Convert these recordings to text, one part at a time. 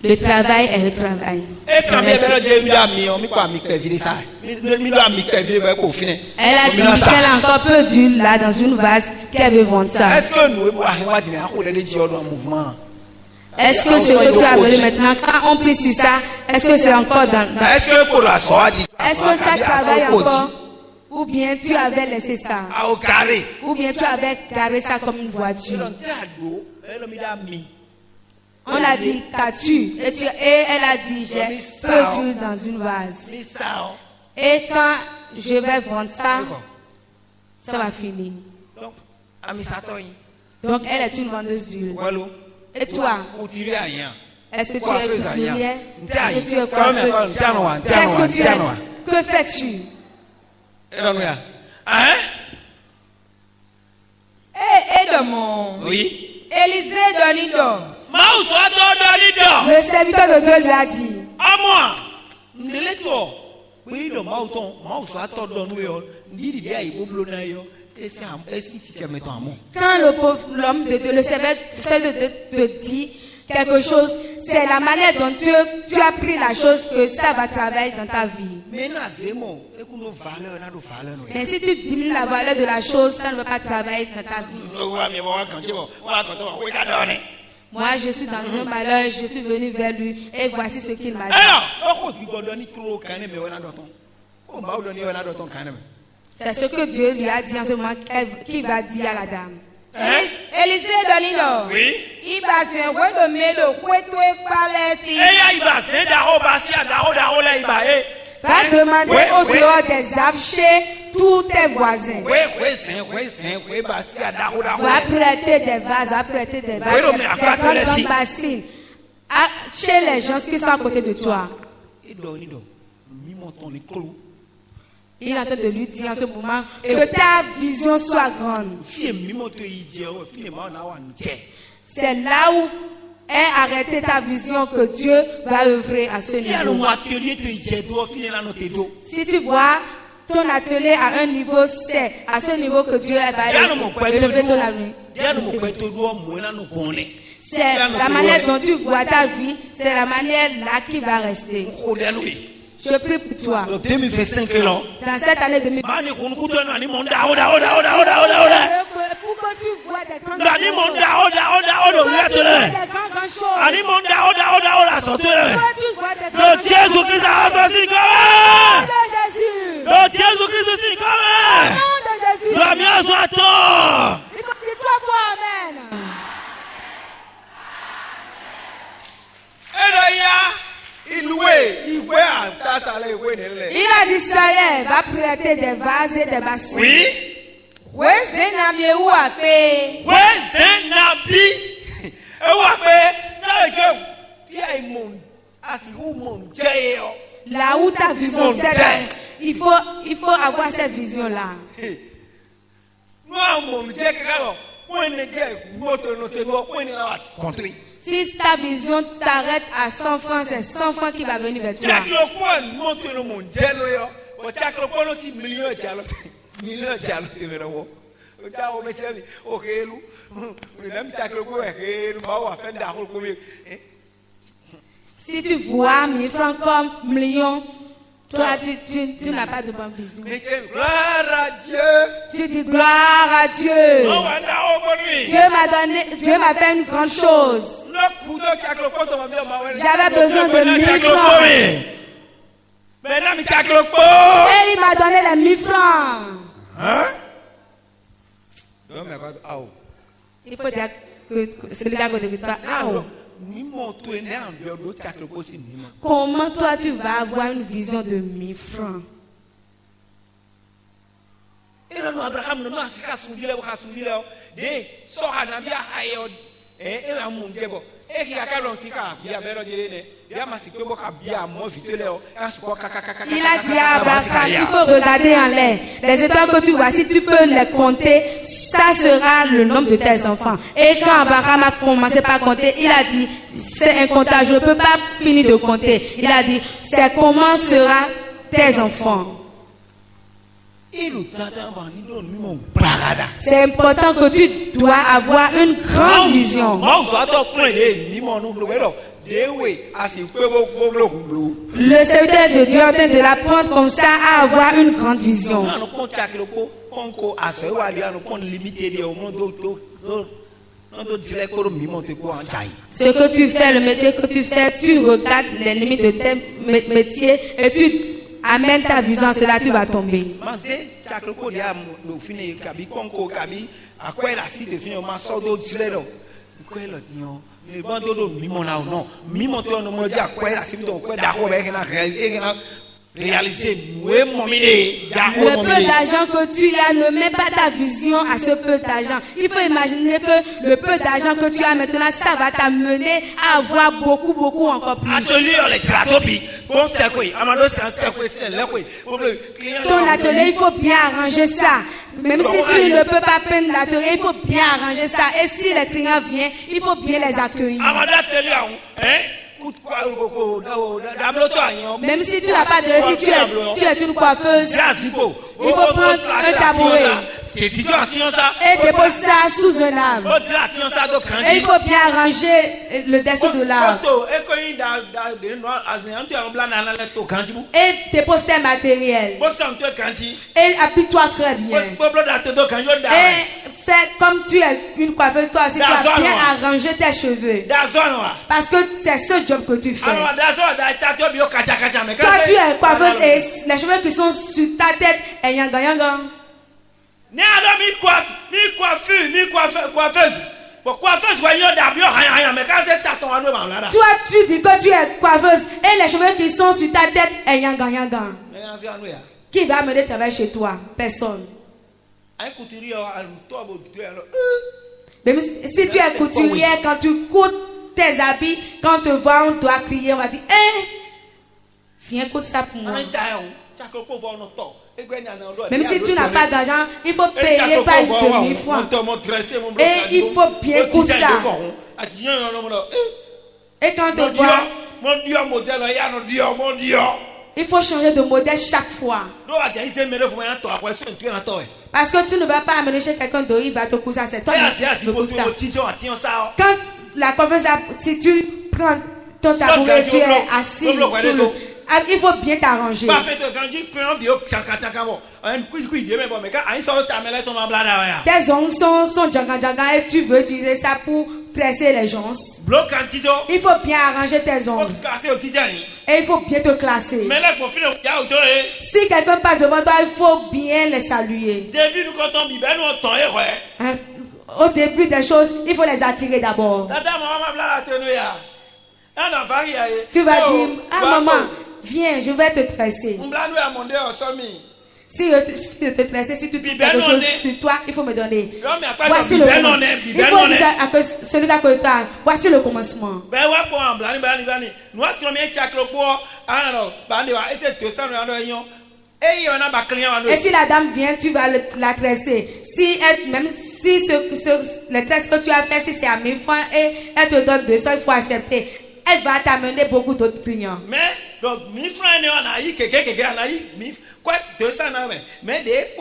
Le travail est le travail. Elle a dit qu'elle a encore peu d'huile là dans une vase qu'elle veut vendre ça. Est-ce que ce que tu as voulu maintenant, quand on prie sur ça, est-ce que c'est encore dans... Est-ce que ça travaille encore? Ou bien tu avais laissé ça? Ou bien tu avais garé ça comme une voiture? On a dit, qu'as-tu? Et elle a dit, j'ai peu d'huile dans une vase. Et quand je vais vendre ça, ça va finir. Donc elle est une vendeuse d'huile. Et toi? Est-ce que tu es couturière? Est-ce que tu es coiffeuse? Qu'est-ce que tu es? Que fais-tu? Edmond. Oui. Élisée Donido. Le serviteur de Dieu lui a dit. À moi. Quand l'homme de Dieu, le serviteur de Dieu te dit quelque chose, c'est la manière dont tu as pris la chose que ça va travailler dans ta vie. Mais si tu diminues la valeur de la chose, ça ne va pas travailler dans ta vie. Moi, je suis dans un malheur, je suis venu vers lui et voici ce qu'il m'a dit. C'est ce que Dieu lui a dit en ce moment qu'il va dire à la dame. Élisée Dolino. Oui. Va demander au dehors des archers tous tes voisins. Va prêter des vases, va prêter des vases, des grandes bassines chez les gens qui sont à côté de toi. Il est en train de lui dire en ce moment que ta vision soit grande. C'est là où est arrêtée ta vision que Dieu va œuvrer à ce niveau. Si tu vois ton atelier à un niveau, c'est à ce niveau que Dieu va élever ton avenir. C'est la manière dont tu vois ta vie, c'est la manière là qui va rester. Je prie pour toi. Dans cette année 2020. Pour que tu vois des grandes il a dit ça y est, va prêter des vases et des bassines. Oui. Là où ta vision, il faut avoir cette vision-là. Si ta vision s'arrête à 100 francs, c'est 100 francs qui va venir vers toi. Si tu vois 1000 francs comme millions, toi, tu n'as pas de bonne vision. Gloire à Dieu. Tu dis gloire à Dieu. Dieu m'a fait une grande chose. J'avais besoin de 1000 francs. Et il m'a donné les 1000 francs. Hein? Il faut dire que celui qui a côté de toi. Comment toi tu vas avoir une vision de 1000 francs? Il a dit à Abraham, il faut regarder en l'air. Les étoiles que tu vois, si tu peux les compter, ça sera le nombre de tes enfants. Et quand Abraham a commencé par compter, il a dit, c'est incontable, je ne peux pas finir de compter. Il a dit, c'est comment sera tes enfants. C'est important que tu dois avoir une grande vision. Le serviteur de Dieu est en train de l'apprendre comme ça à avoir une grande vision. Ce que tu fais, le métier que tu fais, tu regardes les limites de tes métiers et tu amènes ta vision à cela, tu vas tomber. Le peu d'argent que tu as, ne mets pas ta vision à ce peu d'argent. Il faut imaginer que le peu d'argent que tu as maintenant, ça va t'amener à avoir beaucoup encore plus. Ton atelier, il faut bien arranger ça. Même si tu ne peux pas peindre l'atelier, il faut bien arranger ça. Et si les clients viennent, il faut bien les accueillir. Même si tu n'as pas de si tu es une coiffeuse, il faut prendre un tabouret et déposer ça sous un arbre. Et il faut bien arranger le dessous de l'arbre. Et dépose tes matériels. Et appuie-toi très bien. Et fais comme tu es une coiffeuse, toi aussi, tu dois bien arranger tes cheveux. Parce que c'est ce job que tu fais. Toi, tu es coiffeuse et les cheveux qui sont sur ta tête, et yanga. Toi, tu dis que tu es coiffeuse et les cheveux qui sont sur ta tête, et yanga. Qui va amener travail chez toi? Personne. Même si tu es couturière, quand tu coutes tes habits, quand on te voit, on doit crier, on va dire, viens coudre ça pour moi. Même si tu n'as pas d'argent, il faut payer par 2000 francs. Et il faut bien coudre ça. Et quand on te voit, il faut changer de modèle chaque fois. Parce que tu ne vas pas amener chez quelqu'un d'autre, il va te coudre ça, c'est toi qui te coudre ça. Quand la confiance, si tu prends ton tabouret, tu es assis sous le... Il faut bien t'arranger. Tes ongles sont djanga et tu veux utiliser ça pour tresser les joncs. Il faut bien arranger tes ongles. Et il faut bien te classer. Si quelqu'un passe devant toi, il faut bien les saluer. Au début des choses, il faut les attirer d'abord. Tu vas dire, maman, viens, je vais te tresser. Si je te tresser, si tu trouves quelque chose sur toi, il faut me donner. Voici le commencement. Il faut dire à celui qui a côté toi, voici le commencement. Et si la dame vient, tu vas la tresser. Même si le tresse que tu as fait, si c'est à 1000 francs et elle te donne 200, il faut accepter. Elle va t'amener beaucoup d'autres clients. Mais donc 1000 francs on a eu quoi 200 mais des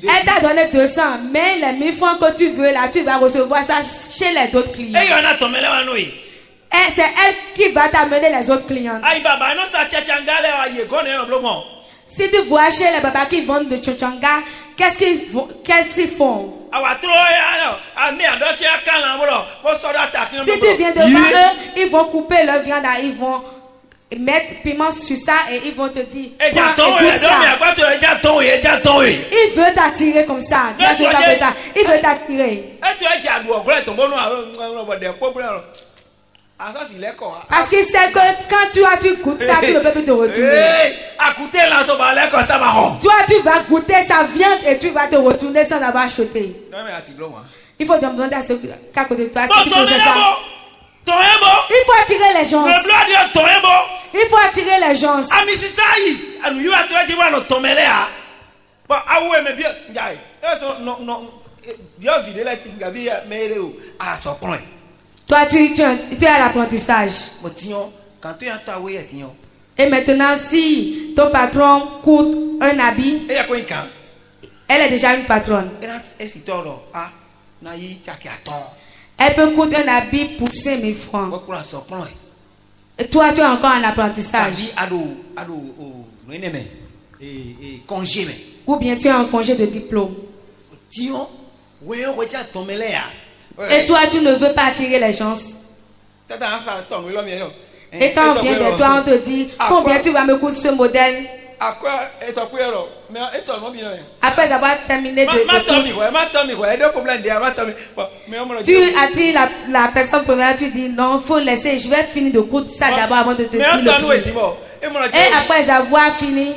elle t'a donné 200, mais les 1000 francs que tu veux là, tu vas recevoir ça chez les autres clients. Et c'est elle qui va t'amener les autres clients. Si tu vois chez les babas qui vendent de chochanga, qu'est-ce qu'ils font? Si tu viens devant eux, ils vont couper leur viande, ils vont mettre piment sur ça et ils vont te dire il veut t'attirer comme ça. Il veut t'attirer. Parce qu'il sait que quand tu goûtes ça, tu ne peux plus te retourner. Toi, tu vas goûter sa viande et tu vas te retourner sans avoir acheté. Il faut demander à ceux qui sont à côté de toi. Il faut attirer les gens. Il faut attirer les gens. Toi, tu es à l'apprentissage. Et maintenant, si ton patron coûte un habit, Et il y a quoi quand? elle est déjà une patronne. Et là, est-ce que tu as na yi tchaki attends. Elle peut coûter un habit pour 5 000 francs. Pourquoi ça prend? Et toi, tu es encore en apprentissage. Congé mais. Ou bien tu es en congé de diplôme. Tiens, ouais, on retient ton mêlé là. Et toi, tu ne veux pas attirer les gens. Et quand on vient vers toi, on te dit combien tu vas me coûter ce modèle. Après avoir terminé de tu attires la personne première, tu dis non, il faut laisser, je vais finir de coudre ça d'abord avant de te dire le prix. Et après avoir fini,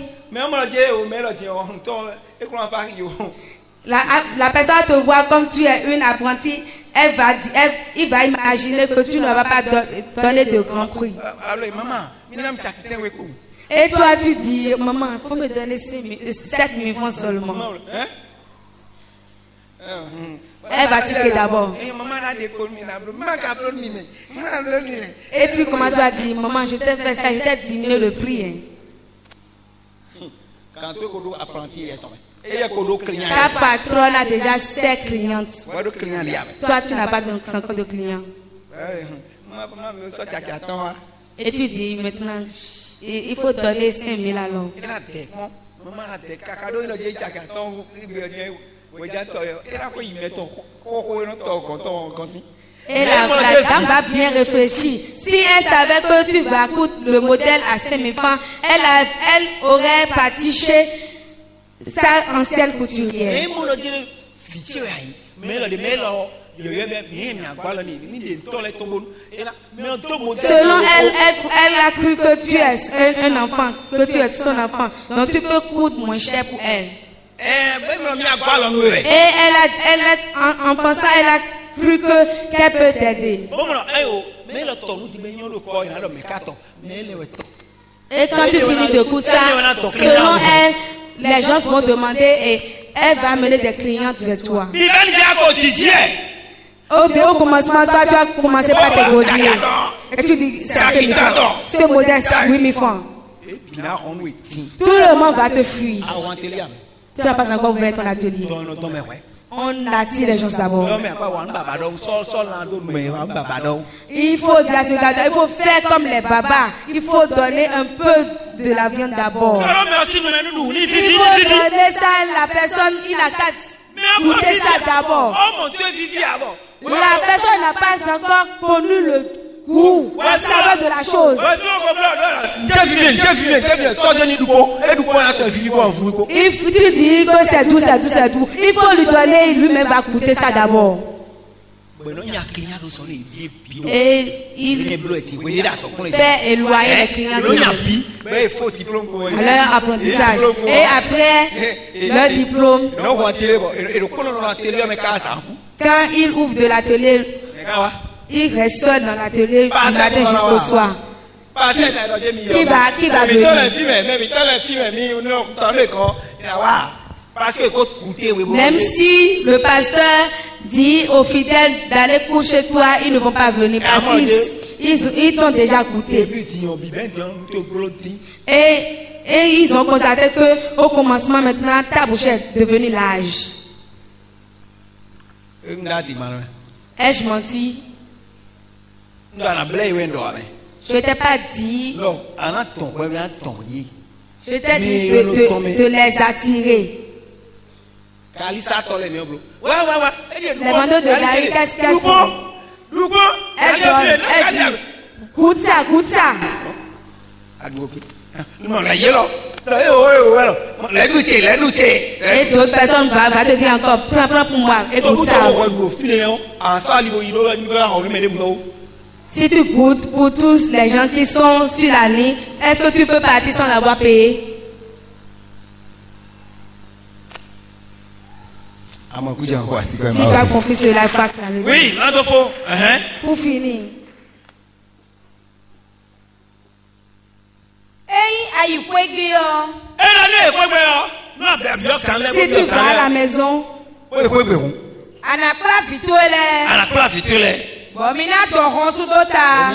la personne te voit comme tu es une apprentie, il va imaginer que tu ne vas pas donner de grands prix. Et toi, tu dis, maman, il faut me donner 7 000 francs seulement. Elle va tirer d'abord. Et tu commences à dire, maman, je t'ai fait ça, je t'ai diminué le prix. Hein. Ta patronne a déjà 7 clientes. Toi, tu n'as pas encore de clients. Et tu dis, maintenant, il faut donner 5 000 alors. Et la dame va bien réfléchir. Si elle savait que tu vas coûter le modèle à 5 000 francs, elle aurait patiché sa ancienne couturière. Selon elle, elle a cru que tu es un enfant, que tu es son enfant, donc tu peux coûter moins cher pour elle. Et en pensant, elle a cru qu'elle peut t'aider. Et quand tu finis de coudre ça, selon elle, les gens vont demander et elle va amener des clientes vers toi. Au commencement, toi, tu as commencé par te gosier. Et tu dis, c'est 5 000 francs. Ce modèle, c'est 8 000 francs. Tout le monde va te fuir. Tu n'as pas encore ouvert ton atelier. On attire les gens d'abord. Il faut dire à ce gars, il faut faire comme les babas. Il faut donner un peu de la viande d'abord. Il faut donner ça à la personne, il a qu'à goûter ça d'abord. La personne n'a pas encore connu le goût, la saveur de la chose. If tu dis que c'est doux, c'est doux, c'est doux, il faut lui donner, lui-même va goûter ça d'abord. Et il fait éloigner les clients de leur apprentissage. Et après leur diplôme, quand il ouvre de l'atelier, il reste seul dans l'atelier du matin jusqu'au soir. Qui va venir? Même si le pasteur dit aux fidèles d'aller coucher toi, ils ne vont pas venir parce qu'ils t'ont déjà goûté. Et ils ont constaté qu'au commencement maintenant, ta bouche est devenue large. Ai-je menti? Je ne t'ai pas dit. Je t'ai dit de les attirer. Les vendeurs de Gary, qu'est-ce qu'elles font? Elle dit, goûte ça, goûte ça. Et d'autres personnes vont te dire encore, prends pour moi et goûte ça. Si tu goûtes pour tous les gens qui sont sur la ligne, est-ce que tu peux partir sans avoir payé? Si tu as compris cela, il faut acclamer. Oui, Pour finir. Si tu vas à la maison,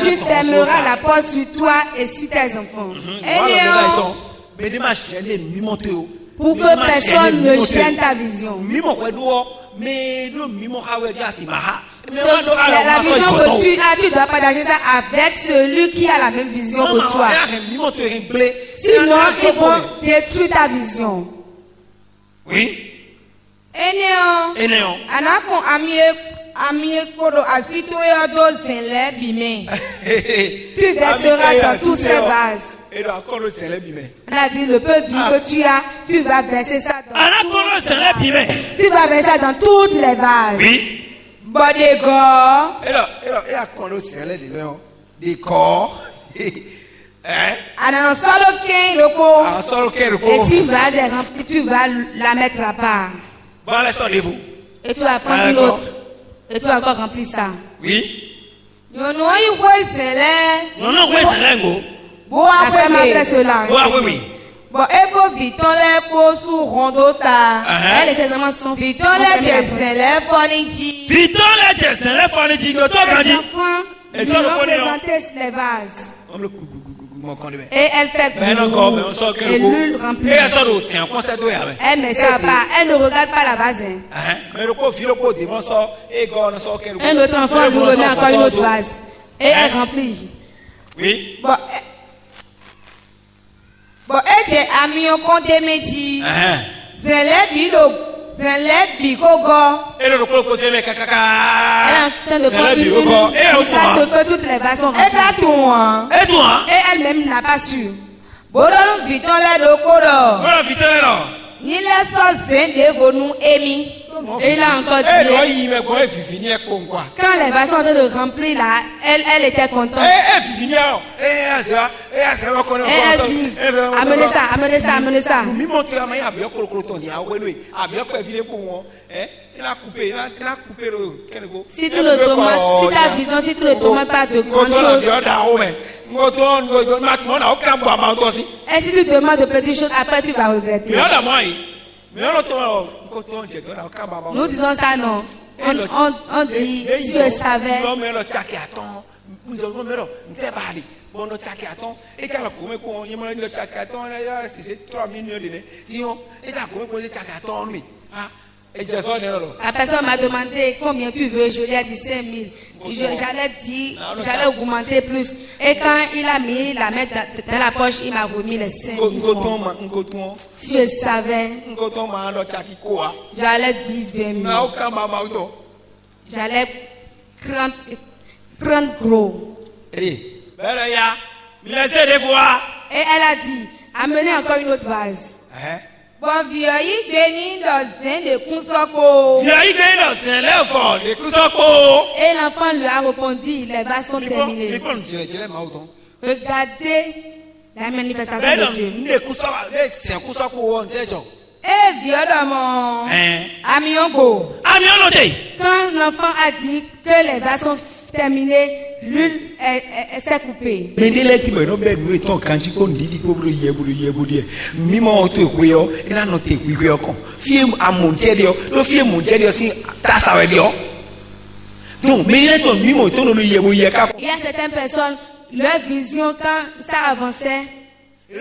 tu fermeras la porte sur toi et sur tes enfants. Mais de ma chaîne, mimoto. pour que personne ne gêne ta vision. Mimo kwedo, mais nous mimo hawe jasi maha. La vision que tu as, tu dois partager ça avec celui qui a la même vision que toi. Sinon, ils vont détruire ta vision. Oui. Eneo. Anako amie kodo asito ya do zenle bime. Tu verseras dans tous ces vases. On a dit le peu d'huile que tu as, tu vas verser ça dans tu vas verser ça dans toutes les vases. Oui. Bodego. Anano solo ken loko. Et si le vase est rempli, tu vas la mettre à part. Bon, laissez-vous. Et tu vas prendre une autre. Et tu vas encore remplir ça. Oui. Yono yi wezele. Non, wezelengo. Bo La femme a fait cela. Oui. Bon, ebo viton le po su rondota. Elle et ses amants sont Viton le jesele foniji. Viton le jesele foniji. Les enfants lui ont présenté les vases. Et elle fait et l'huile remplie. Elle met ça pas. Elle ne regarde pas la vase. Un autre enfant lui remet encore une autre vase. Et elle remplit. Oui. Bon, eje amiyo konde meji. Zele bi gogo. Elle est en train de prendre une jusqu'à ce que toutes les vases sont remplies. Et toi? Et elle-même n'a pas su. Borolo viton le dokoro. Ni le so zende vonu emi. Et il a encore dit, quand les vases sont en train de remplir là, elle était contente. Et elle dit, amenez ça. Si tu ne demandes, si ta vision, si tu ne demandes pas de grandes choses, et si tu demandes de petites choses, après tu vas regretter. Nous disons ça non. On dit, si je savais. La personne m'a demandé combien tu veux, je lui ai dit 5 000. J'allais augmenter plus. Et quand il a mis la main dans la poche, il m'a remis les 5 000 francs. Si je savais, j'allais dire 20 000. J'allais prendre gros. Et elle a dit, amenez encore une autre vase. Bon, vieilli béni dans un de Kunsoko. Et l'enfant lui a répondu, les vases sont terminés. Regardez la manifestation de Dieu. Violement. Amiongo. Quand l'enfant a dit que les vases sont terminés, l'huile s'est coupée. Il y a certaines personnes, leur vision, quand ça avançait, à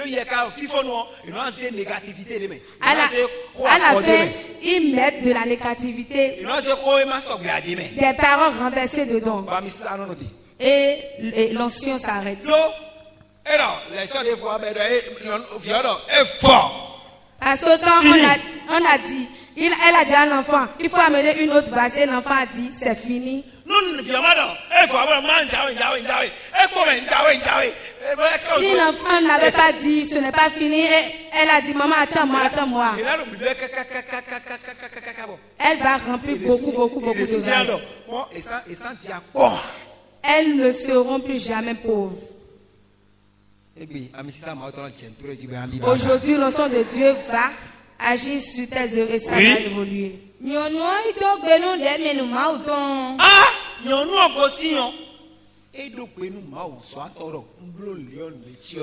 la fin, ils mettent de la négativité, des paroles renversées dedans. Et l'ancien s'arrête. Parce que quand on a dit, elle a dit à l'enfant, il faut amener une autre vase, et l'enfant a dit, c'est fini. Si l'enfant n'avait pas dit, ce n'est pas fini, elle a dit, maman, attends-moi. Elle va remplir beaucoup de vases. Elles ne seront plus jamais pauvres. Aujourd'hui, le son de Dieu va agir sur tes œuvres et ça va évoluer.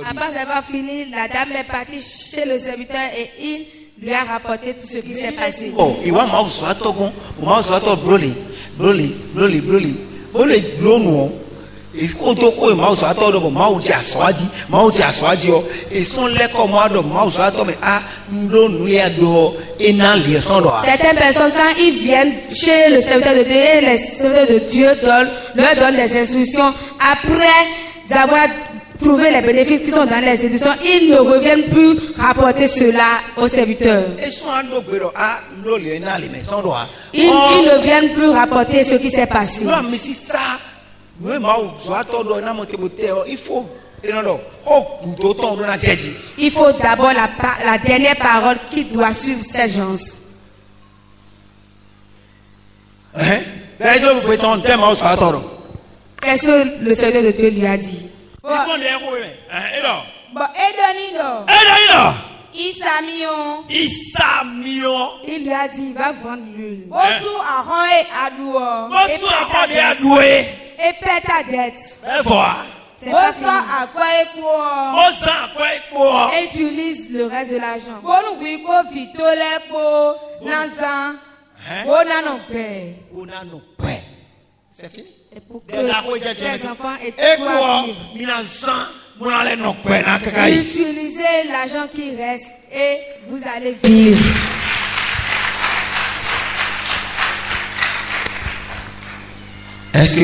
Après avoir fini, la dame est partie chez le serviteur et il lui a rapporté tout ce qui s'est passé. Et Kotoko et Mao Sato, Mao Jaswadi, Mao Jaswadio, et son lécommode de Mao Sato, mais à Ndonouéado et Nali Sandra. Certaines personnes, quand ils viennent chez le serviteur de Dieu, et les serviteurs de Dieu leur donnent des instructions. Après avoir trouvé les bénéfices qui sont dans les instructions, ils ne reviennent plus rapporter cela aux serviteurs. Ils ne viennent plus rapporter ce qui s'est passé. Il faut d'abord la dernière parole qui doit suivre ces gens. Qu'est-ce que le serviteur de Dieu lui a dit? Il lui a dit, va vendre l'huile. Et paie ta dette. C'est pas fini. Et utilise le reste de l'argent. C'est fini. Et pour que les enfants et toi vivre. Utilisez l'argent qui reste et vous allez vivre. Est-ce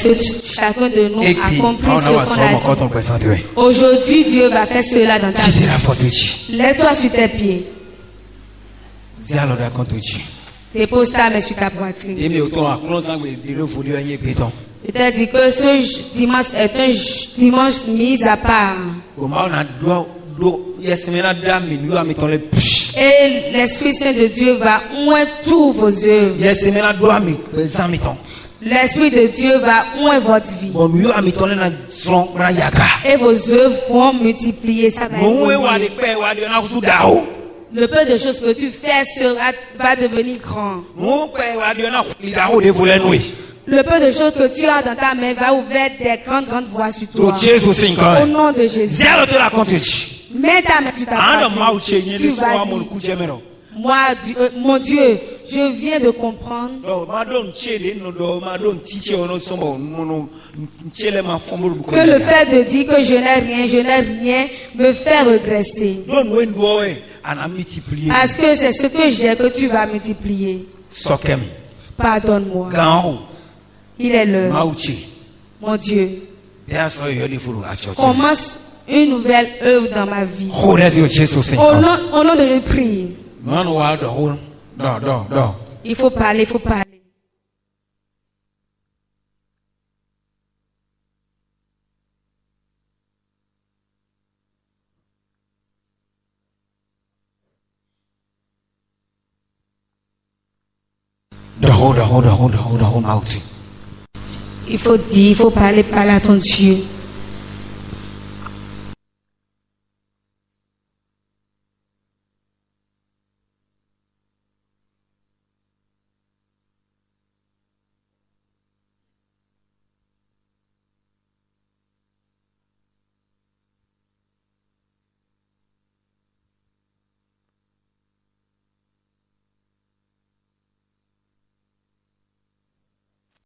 que chacun de nous a compris ce qu'on a dit? Aujourd'hui, Dieu va faire cela dans ta vie. Lève-toi sur tes pieds. Dépose ta main sur ta poitrine. Peut-être dit que ce dimanche est un dimanche mis à part. Et l'Esprit Saint de Dieu va oindre tous vos œuvres. L'Esprit de Dieu va oindre votre vie. Et vos œuvres vont multiplier. Ça va évoluer. Le peu de choses que tu fais va devenir grand. Le peu de choses que tu as dans ta main va ouvrir des grandes voies sur toi. Au nom de Jésus. Mets ta main sur ta poitrine. Tu vas dire, moi, mon Dieu, je viens de comprendre que le fait de dire que je n'ai rien me fait regresser. Parce que c'est ce que j'ai que tu vas multiplier. Pardonne-moi. Il est l'heure. Mon Dieu. Commence une nouvelle œuvre dans ma vie. Au nom de Jésus, prie. Il faut parler, il faut parler. Il faut dire, il faut parler à ton Dieu.